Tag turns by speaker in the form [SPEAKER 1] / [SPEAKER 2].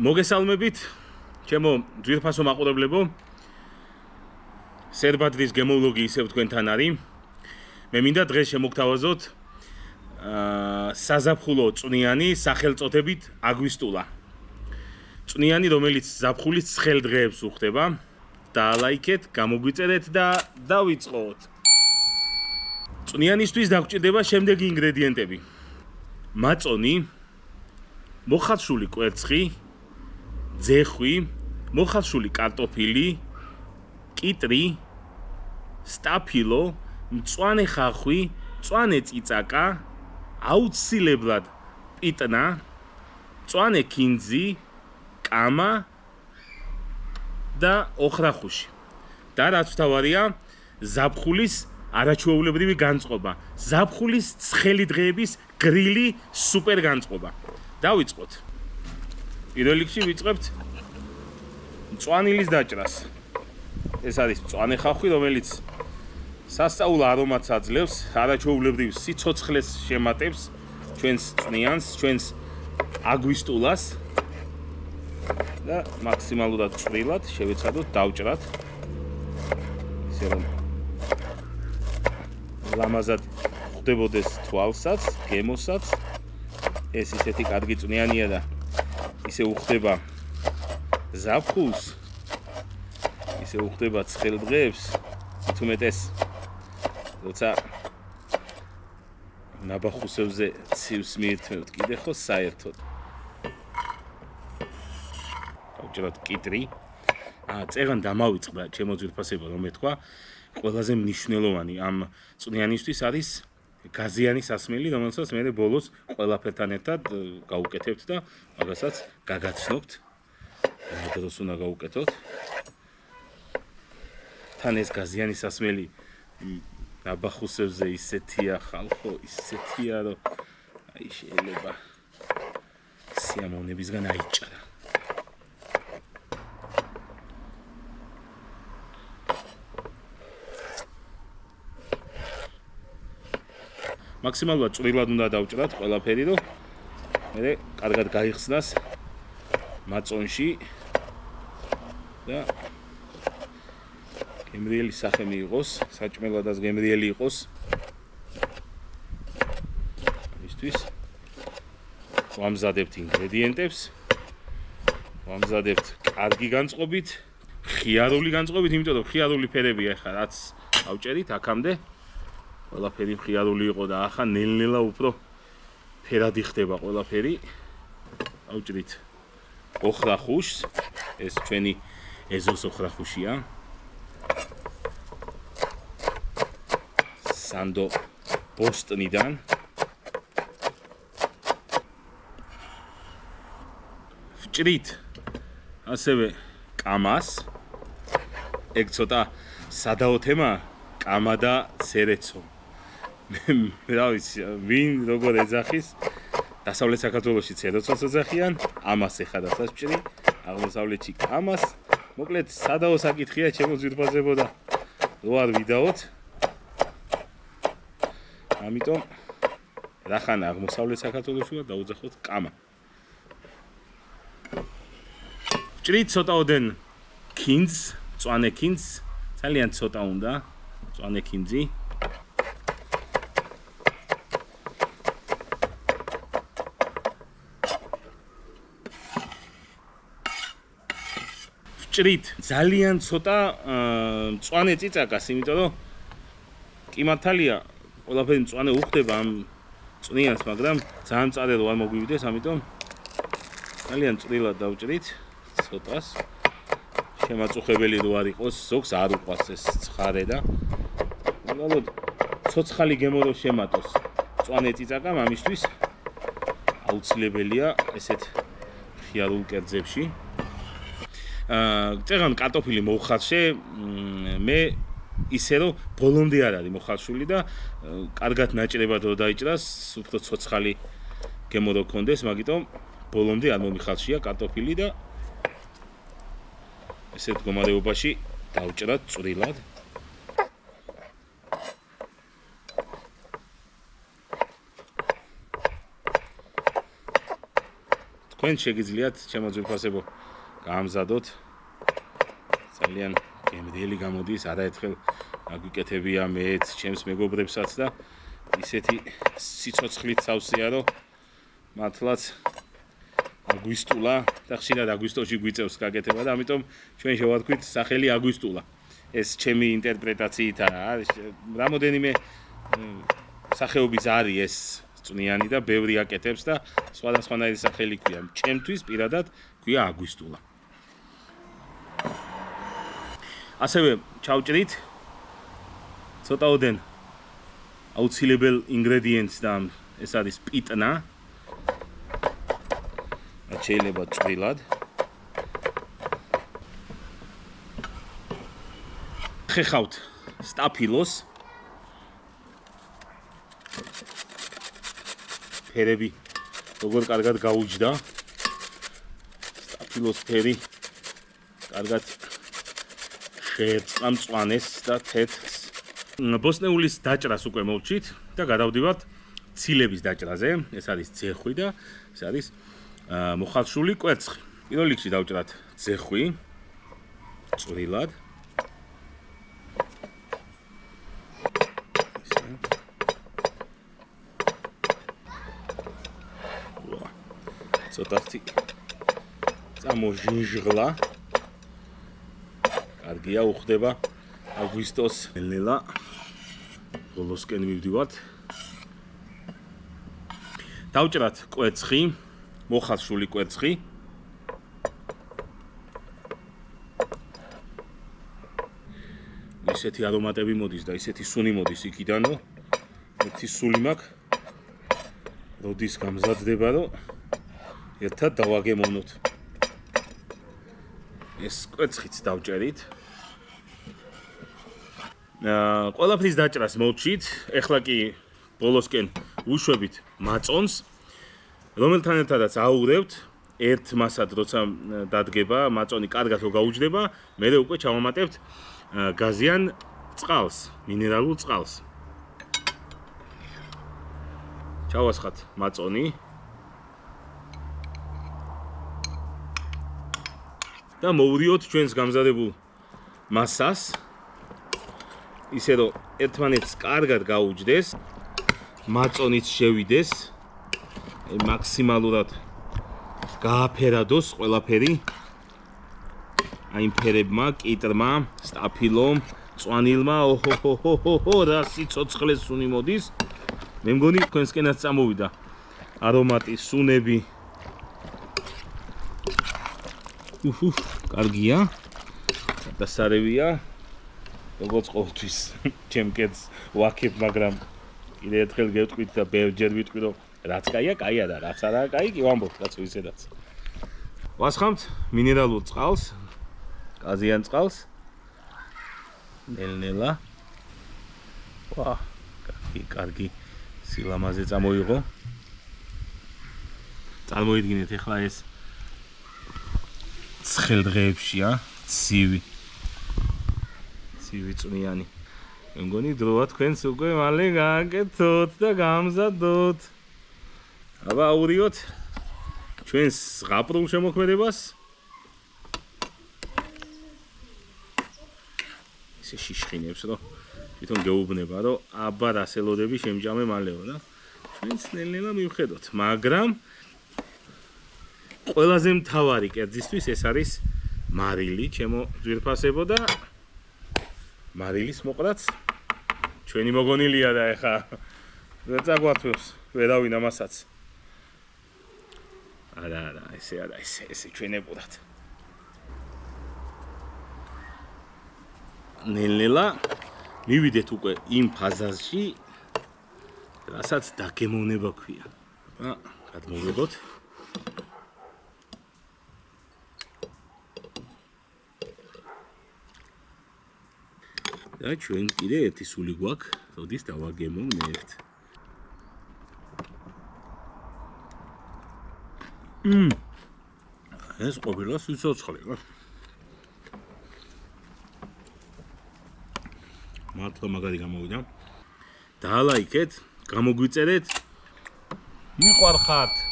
[SPEAKER 1] მოგესალმებით, ჩემო ძვირფასო მაყურებლებო. სერბადრის გემოლოგი ისევ თქვენთან არის. მე მინდა დღეს შემოგთავაზოთ საზაფხულო წვნიანი სახელწოდებით აგვისტულა. წვნიანი, რომელიც ზაფხულის ცხელ დღეებს უხდება. დაალაიქეთ, გამოგვიწერეთ და დავიწყოთ. წვნიანისთვის დაგვჭირდება შემდეგი ინგრედიენტები. მაწონი, მოხალშული კვერცხი, ძეხვი, მოხალშული კარტოფილი, კიტრი, სტაფილო, მწვანე ხახვი, მწვანე წიწაკა, აუცილებლად პიტნა, მწვანე ქინძი, კამა და ოხრახუში. და რაც თავარია, ზაფხულის არაჩვეულებრივი განწყობა. ზაფხულის ცხელი დღეების გრილი სუპერ განწყობა. დავიწყოთ. პირველ რიგში ვიწყებთ მწვანილის დაჭრას. ეს არის მწვანე ხახვი, რომელიც სასწაულ არომატს აძლევს, არაჩვეულებრივ სიცოცხლეს შემატებს ჩვენს წვნიანს, ჩვენს აგვისტულას და მაქსიმალურად წვრილად შევეცადოთ დავჭრათ. ისე რომ ლამაზად ხვდებოდეს თვალსაც, გემოსაც. ეს ისეთი კარგი წვნიანია და ისე უხდება ზაფხულს, ისე უხდება ცხელ დღეებს, თუმეტეს როცა ნაბახუსებზე ცივს მიირთმევთ კიდე ხო საერთოდ. დავჭრათ კიტრი. წეღან დამავიწყდა ჩემო ძვირფასებო, რომ ეთქვა, ყველაზე მნიშვნელოვანი ამ წვნიანისთვის არის გაზიანი სასმელი, რომელსაც მე ბოლოს ყველაფერთან ერთად გავუკეთებთ და მაგასაც გაგაცნობთ. დროს უნდა გავუკეთოთ. თან ეს გაზიანი სასმელი ნაბახუსებზე ისეთია ხალხო, ისეთია, რომ აი შეიძლება სიამოვნებისგან აიჭრა. მაქსიმალურად წვრილად უნდა დავჭრათ ყველაფერი, რომ მე კარგად გაიხსნას მაწონში და გემრიელი სახე მიიღოს, საჭმელადაც გემრიელი იყოს. ამისთვის ვამზადებთ ინგრედიენტებს, ვამზადებთ კარგი განწყობით, ხიარული განწყობით, იმიტომ რომ ხიარული ფერებია ახლა რაც ავჭერით აქამდე. ყველაფერი ხიარული იყო და ახლა ნელ-ნელა უფრო ფერადი ხდება ყველაფერი. ავჭრით ოხრახუშს, ეს ჩვენი ეზოს ოხრახუშია. სანდო ბოსტნიდან. ვჭრით ასევე კამას. ეგ ცოტა სადაო თემა, კამა და ცერეცო. რა ვიცი, ვინ როგორ ეძახის. დასავლეთ საქართველოში ცერეცოს ეძახიან, ამას ეხა დასაჭრი, აღმოსავლეთში კამას. მოკლედ სადაო საკითხია ჩემო ძვირფასებო და რო არ ვიდაოთ. ამიტომ რახან აღმოსავლეთ საქართველოში და დაუძახოთ კამა. ვჭრით ცოტაოდენ ქინძს, მწვანე ქინძს, ძალიან ცოტა უნდა, მწვანე ქინძი. ვჭრით ძალიან ცოტა მწვანე წიწაკას, იმიტომ რომ კი მართალია ყველაფერი მწვანე უხდება ამ წვნიანს, მაგრამ ძალიან მწარე რო არ მოგვივიდეს, ამიტომ ძალიან წვრილად დავჭრით ცოტას. შემაწუხებელი რო არ იყოს, ზოგს არ უყვარს ეს ცხარე და უბრალოდ ცოცხალი გემო რო შემატოს მწვანე წიწაკამ, ამისთვის აუცილებელია ესეთ ხიარულ კერძებში. წეღან კარტოფილი მოვხარშე, მე ისე რომ ბოლომდე არ არის მოხალშული და კარგად ნაჭრებად რო დაიჭრას, უფრო ცოცხალი გემო რო კონდეს, მაგიტომ ბოლომდე არ მომიხალშია კარტოფილი და ესეთ მდგომარეობაში დავჭრათ წვრილად. თქვენ შეგიძლიათ ჩემო ძვირფასებო გაამზადოთ ძალიან გემრიელი გამოდის არაერთხელ აგვიკეთებია მეც ჩემს მეგობრებსაც და ისეთი სიცოცხლით სავსეა რომ მართლაც აგვისტულა და ხშირად აგვისტოში გვიწევს გაკეთება და ამიტომ ჩვენ შევარქვით სახელი აგვისტულა ეს ჩემი ინტერპრეტაციითაა რამოდენიმე სახეობის არის ეს წვნიანი და ბევრი აკეთებს და სხვადასხვანაირი სახელი ქვია ჩემთვის პირადად ქვია აგვისტულა ასევე ჩავჭრით ცოტაოდენ აუცილებელ ინგრედიენტს და ეს არის პიტნა შეიძლება წვრილად ხეხავთ სტაფილოს ფერები როგორ კარგად გაუჯდა სტაფილოს ფერი კარგად შეერწყა მწვანეს და თეთრს ბოსტნეულის დაჭრას უკვე მოვჭით და გადავდივართ ცილების დაჭრაზე ეს არის ძეხვი და ეს არის მოხალშული კვერცხი პირველ რიგში დავჭრათ ძეხვი წვრილად ცოტათი წამოჟინჟღლა კარგია უხდება აგვისტოს ნელ-ნელა ბოლოსკენ მივდივართ დავჭრათ კვერცხი მოხალშული კვერცხი ისეთი არომატები მოდის და ისეთი სუნი მოდის იქიდან რომ ერთი სული მაქვს როდის გამზადდება რომ ერთად დავაგემოვნოთ ეს კვერცხიც დავჭერით ყველაფრის დაჭრას მოვჭით ეხლა კი ბოლოსკენ ვუშვებით მაწონს რომელთან ერთადაც აურევთ ერთ მასად როცა დადგება მაწონი კარგად რო გაუჯდება მერე უკვე ჩავამატებთ გაზიან წყალს მინერალურ წყალს ჩავასხათ მაწონი და მოვდიოთ ჩვენს გამზადებულ მასას ისე რომ ერთმანეთს კარგად გაუჯდეს მაწონიც შევიდეს მაქსიმალურად გააფერადოს ყველაფერი აი იმ ფერებმა, კიტრმა, სტაფილომ, წვანილმა, ოჰოჰოჰოჰო რა სიცოცხლე სუნი მოდის მე მგონი თქვენსკენაც წამოვიდა არომატი სუნები კარგია და სარევია როგორც ყოველთვის ჩემ კეთს ვაქებ მაგრამ კიდე ერთხელ გევტყვით და ბევრჯერ ვიტყვი რომ რაც კაია, კაია და რაც არაა კაი, კი ვამბობთ კაცო ისედაც. ვასხამთ მინერალურ წყალს, გაზიან წყალს. ნელ-ნელა. ვა, კარგი სილამაზე წამოიღო. წარმოიდგინეთ ახლა ეს ცხელ დღეებშია, ცივი წვნიანი. მე მგონი დროა თქვენს უკვე მალე გააკეთოთ და გამზადოთ. აბა აურიოთ ჩვენს ზღაპრულ შემოქმედებას. ისე შიშხინებს რომ თვითონ გეუბნება რომ აბა რასელოდები შემჯამე მალეო და ჩვენს ნელ-ნელა მივხედოთ, მაგრამ ყველაზე მთავარი კერძისთვის ეს არის მარილი, ჩემო ძვირფასებო და მარილის მოყრაც ჩვენი მოგონილია და ეხა ვერ წაგვათვევს ვერავინ ამასაც. არა, ესე ჩვენებურად. ნელ-ნელა მივიდეთ უკვე იმ ფაზაში, რასაც დაგემოვნება ქვია. აბა, გადმოვიღოთ. და ჩვენ კიდე ერთი სული გვაქვს, როდის დავაგემოვნებთ. ეს ყოფილა სიცოცხლე. მართლა მაგარი გამოვიდა. დაალაიქეთ, გამოგვიწერეთ. მიყვარხართ.